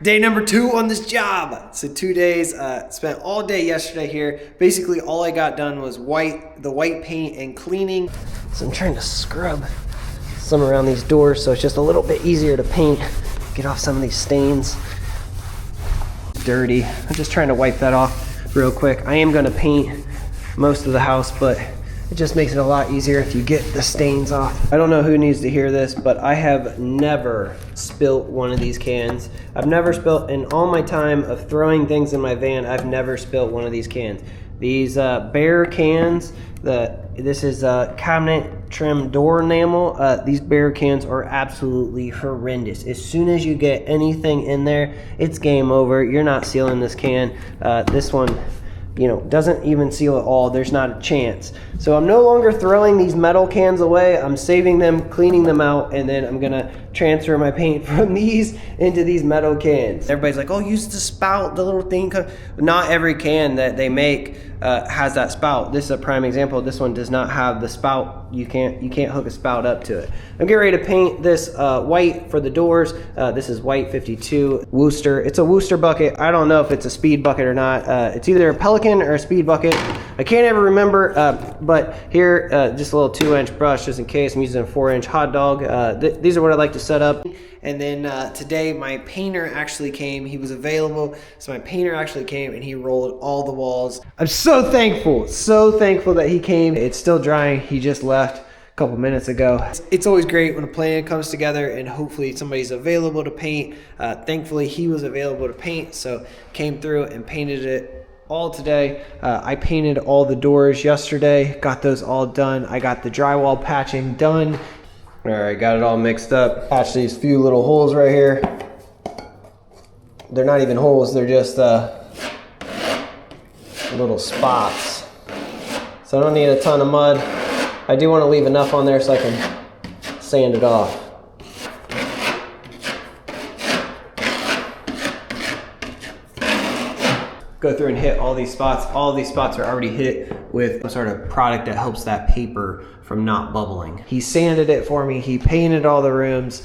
Day number 2 on this job. So 2 days, spent all day yesterday here. Basically all I got done was the white paint and cleaning. So I'm trying to scrub some around these doors so it's just a little bit easier to paint, get off some of these stains. Dirty. I'm just trying to wipe that off real quick. I am gonna paint most of the house, but it just makes it a lot easier if you get the stains off. I don't know who needs to hear this, but I have never spilt one of these cans. I've never spilt, in all my time of throwing things in my van, I've never spilt one of these cans. These bare cans, this is cabinet trim door enamel. These bare cans are absolutely horrendous. As soon as you get anything in there, it's game over. You're not sealing this can. This one, you know, doesn't even seal at all. There's not a chance. So I'm no longer throwing these metal cans away. I'm saving them, cleaning them out, and then I'm gonna transfer my paint from these into these metal cans. Everybody's like, oh, use the spout, the little thing. Not every can that they make has that spout. This is a prime example. This one does not have the spout. You can't hook a spout up to it. I'm getting ready to paint this white for the doors. This is white 52 Worcester. It's a Worcester bucket. I don't know if it's a speed bucket or not. It's either a Pelican or a speed bucket. I can't ever remember, but here, just a little 2-inch brush just in case. I'm using a 4-inch hot dog. These are what I like to set up. And then today my painter actually came. He was available, so my painter actually came and he rolled all the walls. I'm so thankful that he came. It's still drying. He just left a couple minutes ago. It's always great when a plan comes together and hopefully somebody's available to paint. Thankfully he was available to paint, so came through and painted it all today. I painted all the doors yesterday, got those all done. I got the drywall patching done. All right, got it all mixed up. Patch these few little holes right here. They're not even holes, they're just little spots. So I don't need a ton of mud. I do want to leave enough on there so I can sand it off. Go through and hit all these spots. All these spots are already hit with some sort of product that helps that paper from not bubbling. He sanded it for me. He painted all the rooms.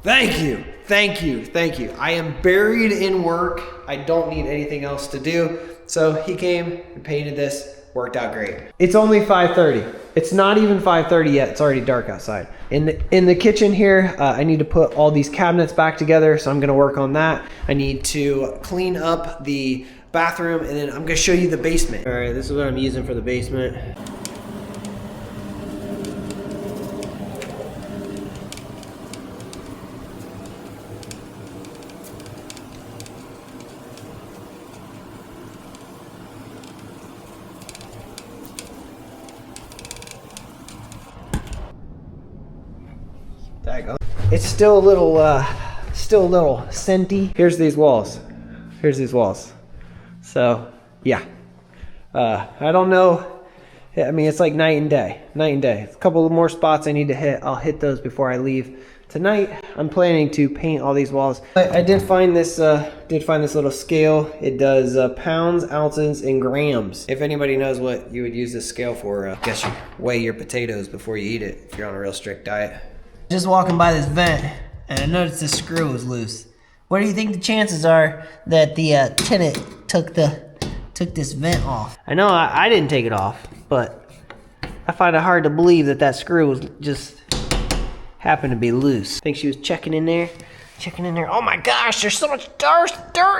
Thank you, thank you, thank you. I am buried in work. I don't need anything else to do. So he came and painted this. Worked out great. It's only 5:30. It's not even 5:30 yet. It's already dark outside. In the kitchen here, I need to put all these cabinets back together, so I'm gonna work on that. I need to clean up the bathroom, and then I'm gonna show you the basement. All right, this is what I'm using for the basement. It's still a little scenty. Here's these walls. Here's these walls. So, yeah. I don't know. I mean, it's like night and day. Night and day. A couple more spots I need to hit. I'll hit those before I leave. Tonight, I'm planning to paint all these walls. I did find this little scale. It does pounds, ounces, and grams. If anybody knows what you would use this scale for, I guess you weigh your potatoes before you eat it if you're on a real strict diet. Just walking by this vent, and I noticed this screw was loose. What do you think the chances are that the tenant took this vent off? I know I didn't take it off, but I find it hard to believe that screw was just happened to be loose. I think she was checking in there. Oh my gosh, there's so much dirt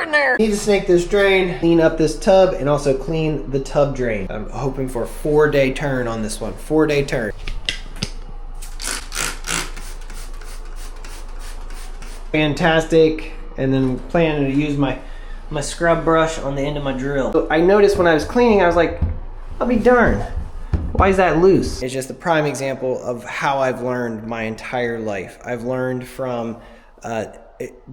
in there. Need to snake this drain, clean up this tub, and also clean the tub drain. I'm hoping for a 4-day turn on this one. 4-day turn. Fantastic. And then planning to use my scrub brush on the end of my drill. So I noticed when I was cleaning, I was like, I'll be darned. Why is that loose? It's just a prime example of how I've learned my entire life. I've learned from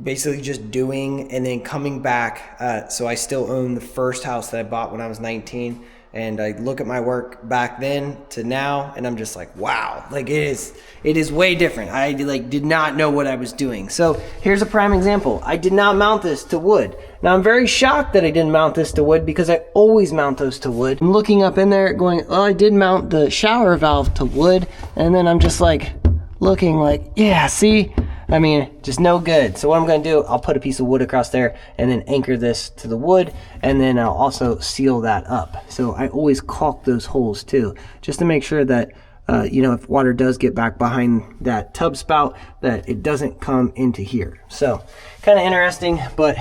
basically just doing and then coming back. So I still own the first house that I bought when I was 19. And I look at my work back then to now, and I'm just like, wow, like it is way different. I did not know what I was doing. So here's a prime example. I did not mount this to wood. Now I'm very shocked that I didn't mount this to wood because I always mount those to wood. I'm looking up in there going, oh, I did mount the shower valve to wood. And then I'm just like looking like, yeah, see, I mean, just no good. So what I'm gonna do, I'll put a piece of wood across there and then anchor this to the wood, and then I'll also seal that up. So I always caulk those holes too, just to make sure that you know, if water does get back behind that tub spout, that it doesn't come into here. So kind of interesting, but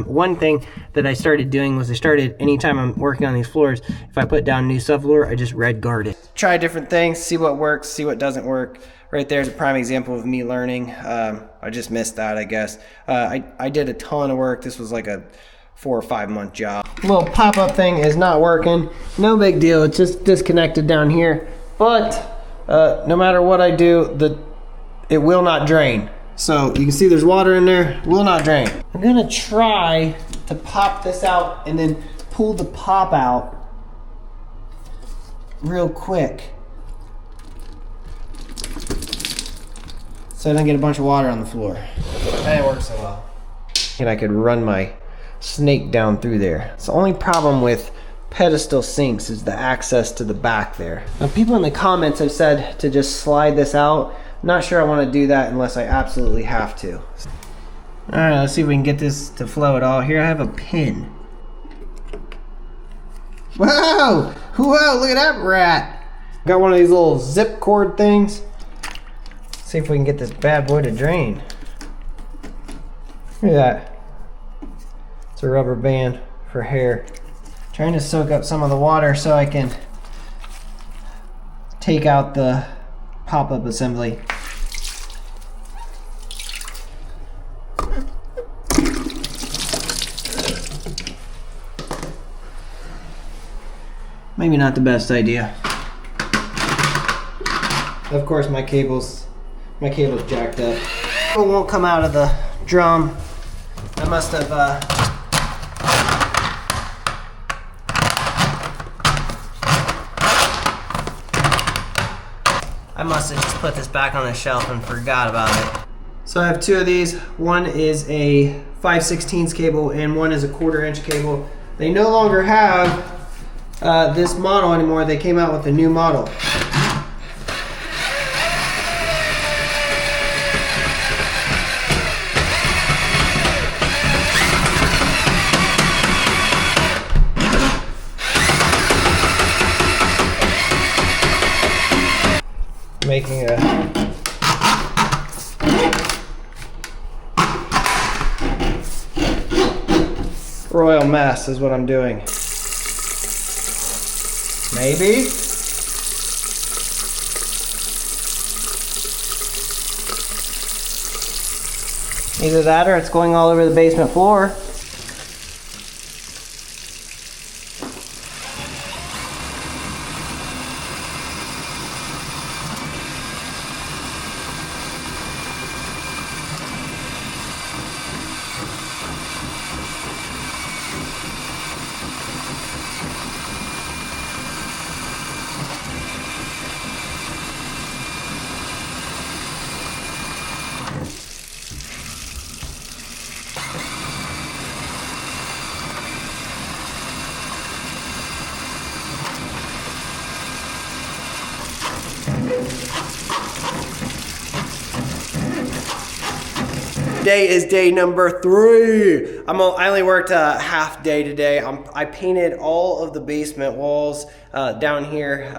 one thing that I started doing was anytime I'm working on these floors, if I put down new subfloor, I just red guard it. Try different things, see what works, see what doesn't work. Right there's a prime example of me learning. I just missed that, I guess. I did a ton of work. This was like a 4 or 5 month job. Little pop-up thing is not working. No big deal, it's just disconnected down here. But no matter what I do, it will not drain. So you can see there's water in there, will not drain. I'm gonna try to pop this out and then pull the pop out real quick, so I don't get a bunch of water on the floor. That didn't work so well. And I could run my snake down through there. It's the only problem with pedestal sinks is the access to the back there. Now, people in the comments have said to just slide this out. Not sure I want to do that unless I absolutely have to. All right, let's see if we can get this to flow at all. Here I have a pin. Whoa! Whoa, look at that rat. Got one of these little zip cord things. Let's see if we can get this bad boy to drain. Look at that. It's a rubber band for hair. Trying to soak up some of the water so I can take out the pop-up assembly. Maybe not the best idea. Of course my cable's jacked up. It won't come out of the drum. I must have just put this back on the shelf and forgot about it. So I have 2 of these. One is a 5/16 cable and one is a 1/4 inch cable. They no longer have this model anymore. They came out with a new model. Making a royal mess is what I'm doing. Maybe. Either that or it's going all over the basement floor. Today is day number 3. I only worked a half day today. I painted all of the basement walls down here.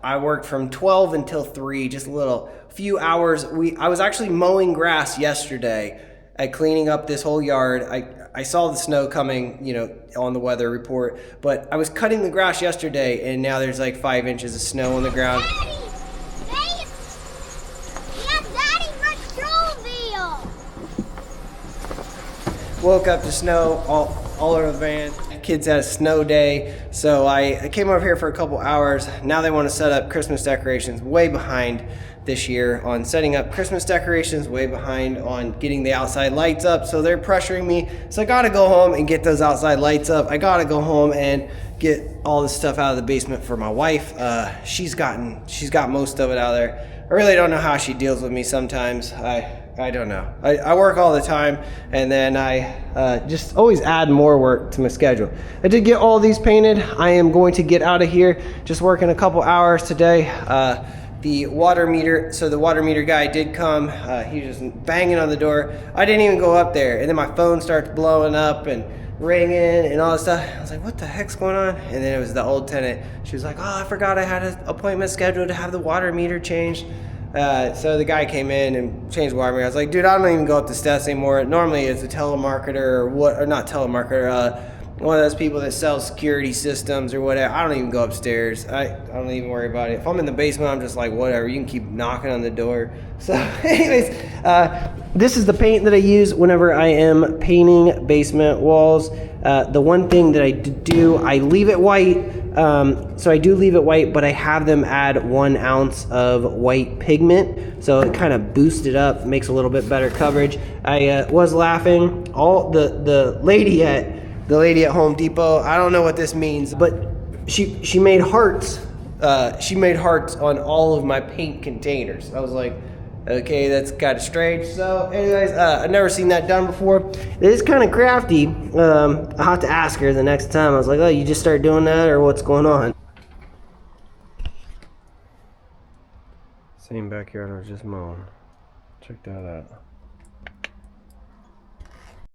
I worked from 12 until 3, just a few hours. I was actually mowing grass yesterday at cleaning up this whole yard. I saw the snow coming, you know, on the weather report, but I was cutting the grass yesterday and now there's like 5 inches of snow on the ground. Woke up to snow all over the van. Kids had a snow day, so I came over here for a couple hours. Now they want to set up Christmas decorations. Way behind this year on setting up Christmas decorations, way behind on getting the outside lights up, so they're pressuring me. So I gotta go home and get those outside lights up. I gotta go home and get all this stuff out of the basement for my wife. She's got most of it out of there. I really don't know how she deals with me sometimes. I don't know. I work all the time, and then I just always add more work to my schedule. I did get all these painted. I am going to get out of here, just working a couple hours today. the water meter. So the water meter guy did come. He was just banging on the door. I didn't even go up there, and then my phone starts blowing up and ringing and all this stuff. I was like, what the heck's going on? And then it was the old tenant. She was like, oh, I forgot I had an appointment scheduled to have the water meter changed. So the guy came in and changed the water meter. I was like, dude, I don't even go up the steps anymore. Normally it's a telemarketer or not telemarketer, one of those people that sells security systems or whatever. I don't even go upstairs. I don't even worry about it. If I'm in the basement, I'm just like, whatever. You can keep knocking on the door. So anyways, this is the paint that I use whenever I am painting basement walls. The one thing that I do, I leave it white. So I do leave it white, but I have them add 1 ounce of white pigment. So it kind of boosts it up, makes a little bit better coverage. I was laughing. The lady at Home Depot, I don't know what this means, but she made hearts. She made hearts on all of my paint containers. I was like, okay, that's kind of strange. So anyways, I've never seen that done before. It is kind of crafty. I'll have to ask her the next time. I was like, oh, you just started doing that, or what's going on? Same backyard I was just mowing. Check that out.